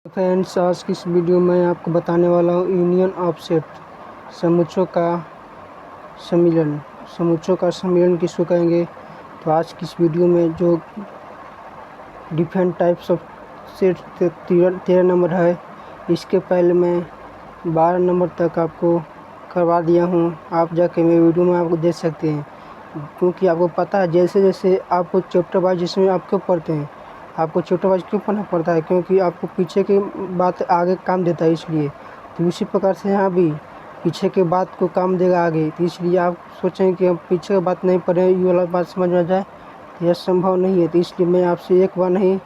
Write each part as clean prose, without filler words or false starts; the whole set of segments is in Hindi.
फ्रेंड्स, आज की इस वीडियो में आपको बताने वाला हूँ यूनियन ऑफ सेट समुच्चों का सम्मिलन किसको कहेंगे। तो आज की इस वीडियो में जो different types of set 13 number है, इसके पहले मैं 12 नंबर तक आपको करवा दिया हूँ। आप जाके मेरे वीडियो में आपको देख सकते हैं, क्योंकि आपको पता है जैसे जैसे आपको चैप्टर वाइज जिसमें आप क्यों पढ़ते हैं, आपको चैप्टर वाइज क्यों पढ़ना पड़ता है, क्योंकि आपको पीछे की बात आगे काम देता है। इसलिए तो उसी प्रकार से यहाँ भी पीछे के बात को काम देगा आगे। तो इसलिए आप सोचें कि हम पीछे की बात नहीं पढ़ें, ये वाला बात समझ में आ जाए, तो यह संभव नहीं है। तो इसलिए मैं आपसे एक बार नहीं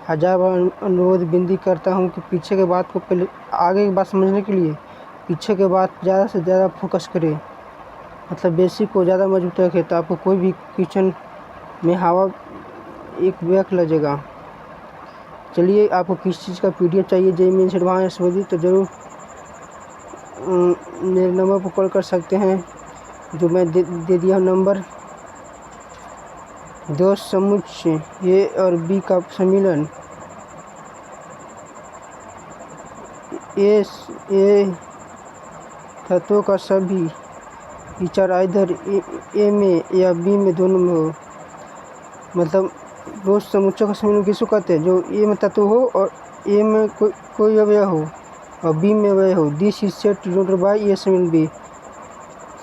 1000 बार अनुरोध विनती करता हूँ कि पीछे के बात को पहले आगे की बात समझने के लिए पीछे के बात ज़्यादा से ज़्यादा फोकस करें, मतलब बेसिक को ज़्यादा मजबूत रखें, तो आपको कोई भी क्वेश्चन में हवा एक बैक लगेगा। चलिए, आपको किस चीज़ का पीडीएफ चाहिए जेईई मेंस एडवांस संबंधित, तो ज़रूर मेरे नंबर पर कॉल कर सकते हैं, जो मैं दे दिया नंबर। दो समुच्चय ए और बी का सम्मिलन, ए तत्वों का सभी विचार इधर ए में या बी में दोनों में हो। मतलब दो समुच्चयों का सम्मिलन किसको कहते हैं? जो ए में तत्व हो और ए में कोई अवयव हो और बी में अवयव हो। This is set denoted by A सम्मिलन बी।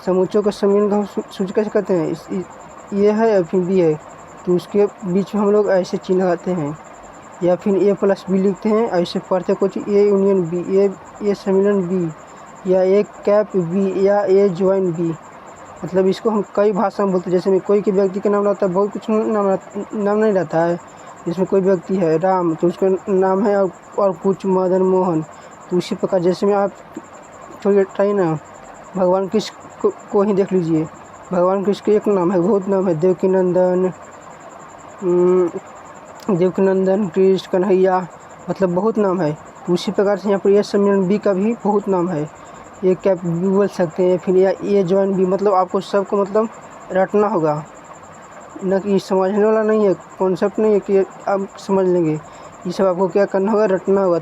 समुच्चयों का सम्मिलन का सूची कैसे कहते हैं? ये है या फिर बी है, तो उसके बीच में हम लोग ऐसे चिन्ह लगाते हैं, या फिर ए प्लस बी लिखते हैं। ऐसे पढ़ते कुछ ए यूनियन बी, ए सम्मिलन बी, या ए कैप बी, या ए ज्वाइन बी। मतलब इसको हम कई भाषा में बोलते हैं। जैसे में कोई के व्यक्ति का नाम रहता है, बहुत कुछ नाम नहीं रहता है। जिसमें कोई व्यक्ति है राम, तो उसका नाम है और कुछ मदन मोहन। तो उसी प्रकार जैसे में आप छोड़िए ट्राई ना, भगवान कृष्ण को ही देख लीजिए। भगवान कृष्ण के एक नाम है, बहुत नाम है, देवकीनंदन, कृष्ण, कन्हैया, मतलब बहुत नाम है। तो उसी प्रकार से यहाँ पर ए सम्मिलन बी का भी बहुत नाम है। ये कैप भी बोल सकते हैं, फिर या ए ज्वाइन भी। मतलब आपको सबको मतलब रटना होगा, न कि समझने वाला नहीं है, कॉन्सेप्ट नहीं है कि आप समझ लेंगे। ये सब आपको क्या करना होगा, रटना होगा।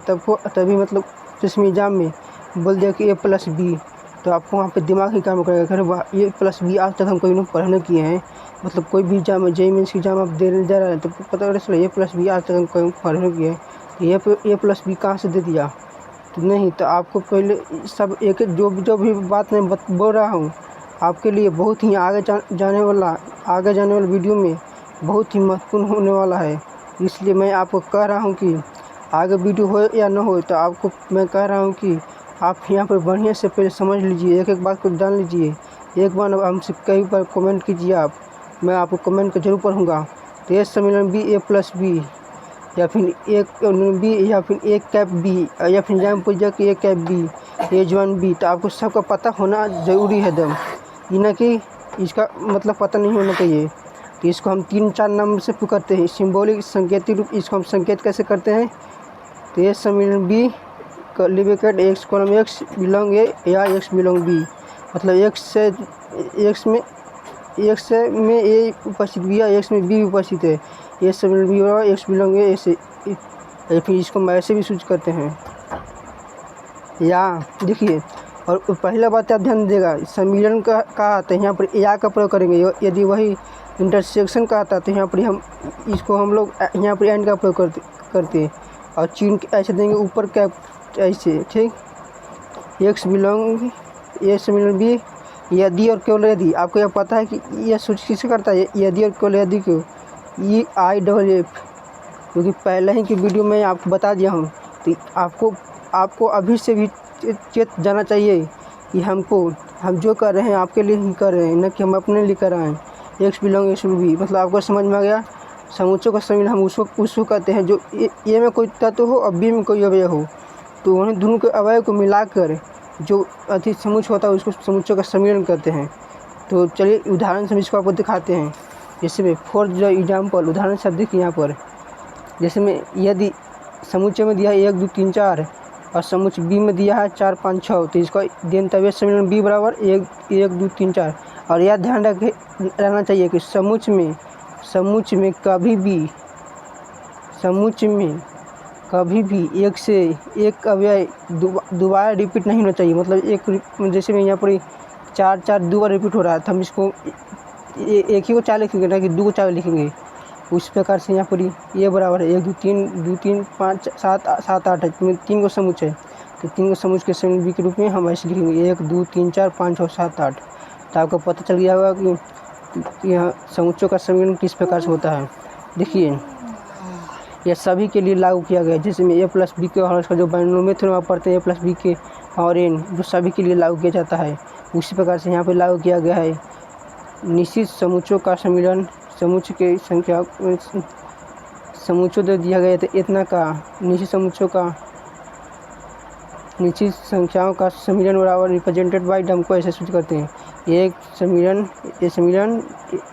तभी मतलब जिसमें एग्जाम में बोल दिया कि ए प्लस बी, तो आपको वहाँ पे दिमाग ही काम करेगा। अगर वाह ए प्लस बी आज तक हम कोई लोग पढ़ने किए हैं, मतलब कोई भी एग्जाम जेईई मेंस एग्जाम आप देने जा रहे हैं, तो पता चला ए प्लस बी आज तक हम कोई पढ़ने किए हैं, तो ए प्लस बी कहाँ से दे दिया? तो नहीं, तो आपको पहले सब एक जो भी बात मैं बोल रहा हूँ आपके लिए बहुत ही आगे जाने वाला वीडियो में बहुत ही महत्वपूर्ण होने वाला है। इसलिए मैं आपको कह रहा हूँ कि आगे वीडियो हो या न हो, तो आपको मैं कह रहा हूँ कि आप यहाँ पर बढ़िया से पहले समझ लीजिए, एक एक बात को जान लीजिए। एक बार हमसे कई बार कमेंट कीजिए आप, मैं आपको कमेंट को जरूर पढ़ूँगा। तो ए सम्मिलन बी, ए प्लस बी, या फिर एक बी, या फिर एक कैप बी, या फिर एग्जाम पूछ जाए कि एक कैप बी, ए ज्वाइन बी। तो आपको सबका पता होना ज़रूरी है दम, ये ना कि इसका मतलब पता नहीं होना चाहिए। तो इसको हम 3-4 नंबर से पुकारते हैं, सिंबॉलिक संकेतिक रूप। इसको हम संकेत कैसे करते हैं? तो ए सम्मिलन B curly bracket x colon x belong A या एक्स बिलोंग बी। मतलब एक्स में ए उपस्थित बी या एक्स में बी उपस्थित है। ए सम्मिलन बी और एक्स बिलोंग ए ऐसे, फिर इसको हम ऐसे भी सूचित करते हैं। या देखिए, और पहला बात आप ध्यान देगा, सम्मिलन का आता है यहाँ पर या का प्रयोग करेंगे। यदि वही इंटरसेक्शन का आता है तो यहाँ पर हम लोग यहाँ पर एंड का प्रयोग करते हैं, और चिन्ह ऐसे देंगे ऊपर कैप ऐसे, ठीक। एक्स बिलोंग ए सम्मिलन बी, यदि और केवल यदि। आपको यह पता है कि यह सूचित किसे करता है? यदि और केवल यदि को EIFF, क्योंकि पहले ही की वीडियो में आपको बता दिया हूँ। तो आपको अभी से भी चेत जाना चाहिए कि हम जो कर रहे हैं आपके लिए ही कर रहे हैं, न कि हम अपने लिए कर रहे हैं। एक्स बिलोंग एक्स बी, मतलब आपको समझ में आ गया। समुच्चयों का सम्मिलन हम उसको कहते हैं जो ए में कोई तत्व हो और बी में कोई अवयव हो, तो उन्हें दोनों के अवयव को मिलाकर जो अधिक समुच्चय होता है उसको समुच्चयों का सम्मिलन कहते हैं। तो चलिए उदाहरण से इसको आपको दिखाते हैं। जैसे में फॉर द एग्जाम्पल, उदाहरण शब्द देखिए यहाँ पर। जैसे में यदि समुच्चय में दिया है 1 2 3 4 और समुच्चय बी में दिया है 4 5 6, तो इसका देन तब सम्मिलन बी बराबर 1 2 3 4। और यह ध्यान रहना चाहिए कि समुच्चय में कभी भी एक से एक अव्यय दोबारा रिपीट नहीं होना चाहिए। मतलब जैसे मैं यहाँ पर 4 2 बार रिपीट हो रहा है तो हम इसको एक ही को 4 लिखेंगे ना कि 2 को 4 लिखेंगे। उस प्रकार से यहाँ पर ये बराबर है 1 2 3 5 7 7 8 है, 3 को समुच्चय है तो 3 को समुच्चय के समूह बी के रूप में हम ऐसे लिखेंगे 1 2 3 4 5 6 7 8। तो आपको पता चल गया होगा कि यह समुच्चयों का समीकरण किस प्रकार से होता है। देखिए यह सभी के लिए लागू किया गया है। जैसे में a प्लस बी के और जो बाइनोमियल थ्योरम आप पढ़ते हैं a प्लस बी के और n जो सभी के लिए लागू किया जाता है, उसी प्रकार से यहाँ पे लागू किया गया है। निश्चित समुच्चयों का सम्मिलन समुच्चय के संख्या समुच्चय दे दिया गया है तो इतना का निश्चित संख्याओं का सम्मिलन बराबर रिप्रेजेंटेड बाई डम को ऐसे सूचित करते हैं। ये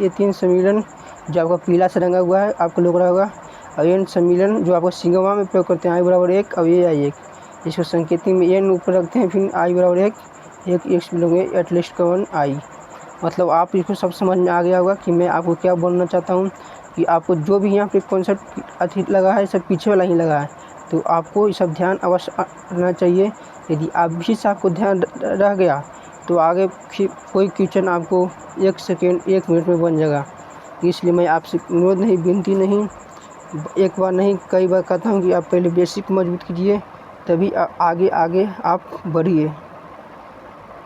3 सम्मिलन जो आपका पीला से रंगा हुआ है आपको लग रहा होगा, और n सम्मिलन जो आपको सिग्मा में प्रयोग करते हैं i बराबर 1 और ये i 1। इसको संकेतिक में n ऊपर रखते हैं, फिर i बराबर 1 x मिलोगे एटलीस्ट का 1 i। मतलब आप इसको सब समझ में आ गया होगा कि मैं आपको क्या बोलना चाहता हूँ कि आपको जो भी यहाँ पे कॉन्सेप्ट अधिक लगा है सब पीछे वाला ही लगा है, तो आपको ये सब ध्यान अवश्य रखना चाहिए। यदि आप भी से आपको ध्यान रह गया तो आगे कोई क्वेश्चन आपको 1 सेकेंड 1 मिनट में बन जाएगा। इसलिए मैं आपसे अनुरोध नहीं, विनती नहीं, एक बार नहीं कई बार कहता हूँ कि आप पहले बेसिक मजबूत कीजिए तभी आगे आप बढ़िए।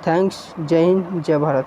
थैंक्स। जय हिंद, जय भारत।